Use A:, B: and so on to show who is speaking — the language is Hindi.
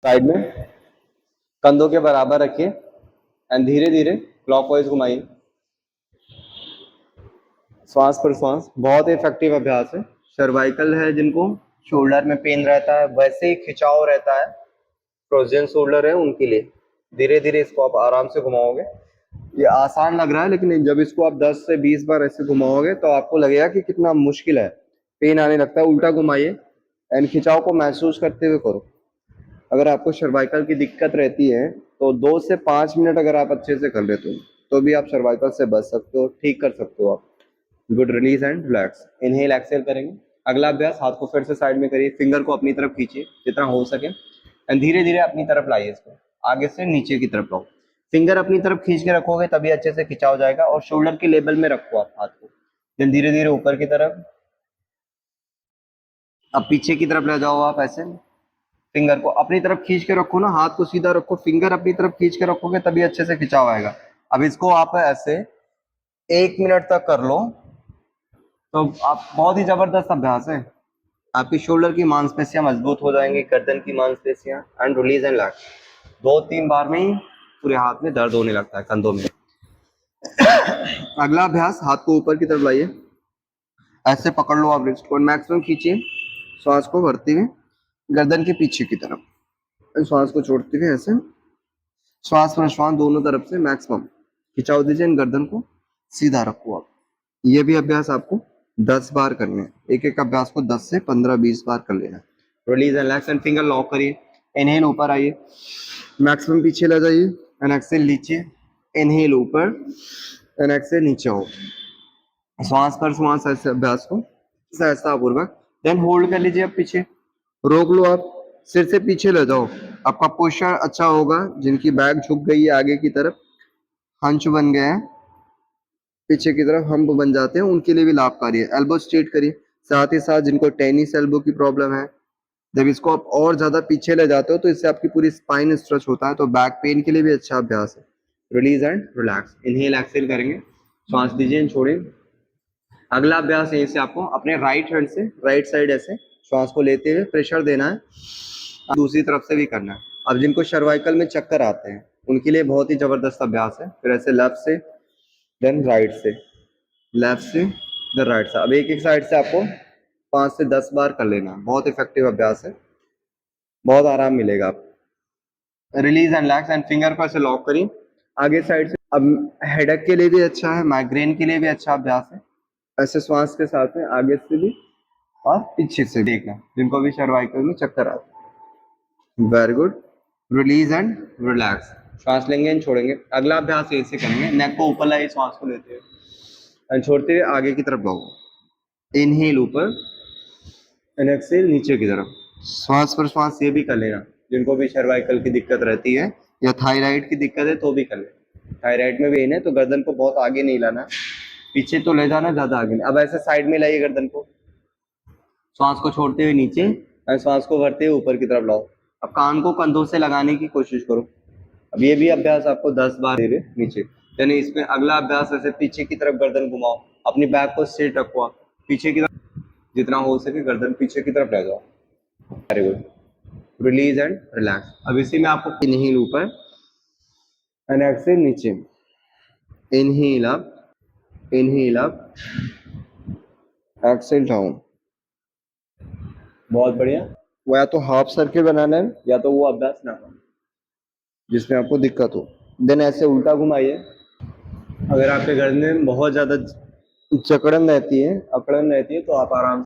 A: साइड में कंधों के बराबर रखिए एंड धीरे धीरे क्लॉकवाइज घुमाइए। श्वास पर श्वास, बहुत इफेक्टिव अभ्यास है। सर्वाइकल है जिनको शोल्डर में पेन रहता है, वैसे ही खिंचाव रहता है, फ्रोजन शोल्डर है उनके लिए धीरे धीरे इसको आप आराम से घुमाओगे। ये आसान लग रहा है लेकिन जब इसको आप 10 से 20 बार ऐसे घुमाओगे तो आपको लगेगा कि कितना मुश्किल है, पेन आने लगता है। उल्टा घुमाइए एंड खिंचाव को महसूस करते हुए करो। अगर आपको सर्वाइकल की दिक्कत रहती है तो 2 से 5 मिनट अगर आप अच्छे से कर लेते हो तो भी आप सर्वाइकल से बच सकते हो, ठीक कर सकते हो आप। Good, release and relax. Inhale exhale करेंगे। अगला अभ्यास, हाथ को फिर से साइड में करिए, फिंगर को अपनी तरफ खींचिए जितना हो सके एंड धीरे धीरे अपनी तरफ लाइए, इसको आगे से नीचे की तरफ लाओ। फिंगर अपनी तरफ खींच के रखोगे तभी अच्छे से खिंचाव जाएगा, और शोल्डर के लेवल में रखो आप हाथ को। देन धीरे धीरे ऊपर की तरफ, अब पीछे की तरफ ले जाओ आप ऐसे। फिंगर को अपनी तरफ खींच के रखो ना, हाथ को सीधा रखो, फिंगर अपनी तरफ खींच के रखोगे तभी अच्छे से खिंचाव आएगा। अब इसको आप ऐसे 1 मिनट तक कर लो तो आप, बहुत ही जबरदस्त अभ्यास है। आपकी शोल्डर की मांसपेशियां मजबूत हो जाएंगी, गर्दन की मांसपेशियां, एंड रिलीज एंड लैक्स। 2-3 बार में ही पूरे हाथ में दर्द होने लगता है, कंधों में। अगला अभ्यास, हाथ को ऊपर की तरफ लाइए, ऐसे पकड़ लो आप रिस्ट को, मैक्सिमम खींचिए श्वास को भरते हुए गर्दन के पीछे की तरफ, श्वास को छोड़ते हुए ऐसे श्वास प्रश्वास दोनों तरफ से मैक्सिमम खिंचाव दीजिए, गर्दन को सीधा रखो आप। ये भी अभ्यास आपको 10 बार करने हैं, एक एक अभ्यास को 10 से 15-20 बार कर लेना है। Release and relax and finger lock करिए। इनहेल ऊपर आइए, मैक्सिमम पीछे ले जाइए एंड एक्सेल नीचे। इनहेल ऊपर एंड एक्सेल नीचे हो। श्वास पर श्वास ऐसे अभ्यास को सहजता पूर्वक। देन होल्ड कर लीजिए, अब पीछे रोक लो, आप सिर से पीछे ले जाओ। आपका पोस्चर अच्छा होगा। जिनकी बैक झुक गई है आगे की तरफ, हंच बन गए हैं, पीछे की तरफ हम्प बन जाते हैं, उनके लिए भी लाभकारी है। एल्बो स्ट्रेट करिए। साथ ही साथ जिनको टेनिस एल्बो की प्रॉब्लम है, जब इसको आप और ज्यादा पीछे ले जाते हो तो इससे आपकी पूरी स्पाइन स्ट्रेच होता है, तो बैक पेन के लिए भी अच्छा अभ्यास है। Release and relax. Inhale exhale करेंगे, श्वास दीजिए, छोड़िए। अगला अभ्यास है, इसे आपको अपने राइट हैंड से राइट साइड ऐसे श्वास को लेते हुए प्रेशर देना है, दूसरी तरफ से भी करना है। अब जिनको सर्वाइकल में चक्कर आते हैं उनके लिए बहुत ही जबरदस्त अभ्यास है। फिर ऐसे लेफ्ट से, देन राइट से, लेफ्ट से, देन राइट से। अब एक एक साइड से आपको 5 से 10 बार कर लेना। बहुत इफेक्टिव अभ्यास है, बहुत आराम मिलेगा आपको। Release and relax and finger को ऐसे लॉक करिए आगे साइड से। अब हेडेक के लिए भी अच्छा है, माइग्रेन के लिए भी अच्छा अभ्यास है। ऐसे श्वास के साथ में आगे से भी और पीछे से देखना, जिनको भी सर्वाइकल में चक्कर आते हैं। Very good. Release and relax. श्वास लेंगे एंड छोड़ेंगे। अगला अभ्यास ऐसे करेंगे, नेक को ऊपर लाइए, श्वास को लेते हुए एंड छोड़ते हुए आगे की तरफ बढ़ो। इनहेल ऊपर एंड एक्सेल नीचे की तरफ। श्वास पर श्वास ये भी कर लेना, जिनको भी सर्वाइकल की दिक्कत रहती है या थायराइड की दिक्कत है तो भी कर लेना। थायराइड में भी है तो गर्दन को बहुत आगे नहीं लाना, पीछे तो ले जाना, ज्यादा आगे नहीं। अब ऐसे साइड में लाइए गर्दन को, श्वास को छोड़ते हुए नीचे और श्वास को भरते हुए ऊपर की तरफ लाओ। अब कान को कंधों से लगाने की कोशिश करो। अब ये भी अभ्यास आपको 10 बार धीरे नीचे। यानी इसमें अगला अभ्यास ऐसे पीछे की तरफ गर्दन घुमाओ, अपनी बैक को स्ट्रेट रखो, आप पीछे की तरफ जितना हो सके गर्दन पीछे की तरफ ले जाओ। Very good. Release and relax. अब इसी में आपको इनहेल ऊपर एंड एक्सेल नीचे। Inhale up, inhale up, exhale down. बहुत बढ़िया। वो या तो हाफ सर्किल बनाना है या तो वो अभ्यास ना करना जिसमें आपको दिक्कत हो। देन ऐसे उल्टा घुमाइए। अगर आपके गर्दन में बहुत ज्यादा जकड़न रहती है, अकड़न रहती है, तो आप आराम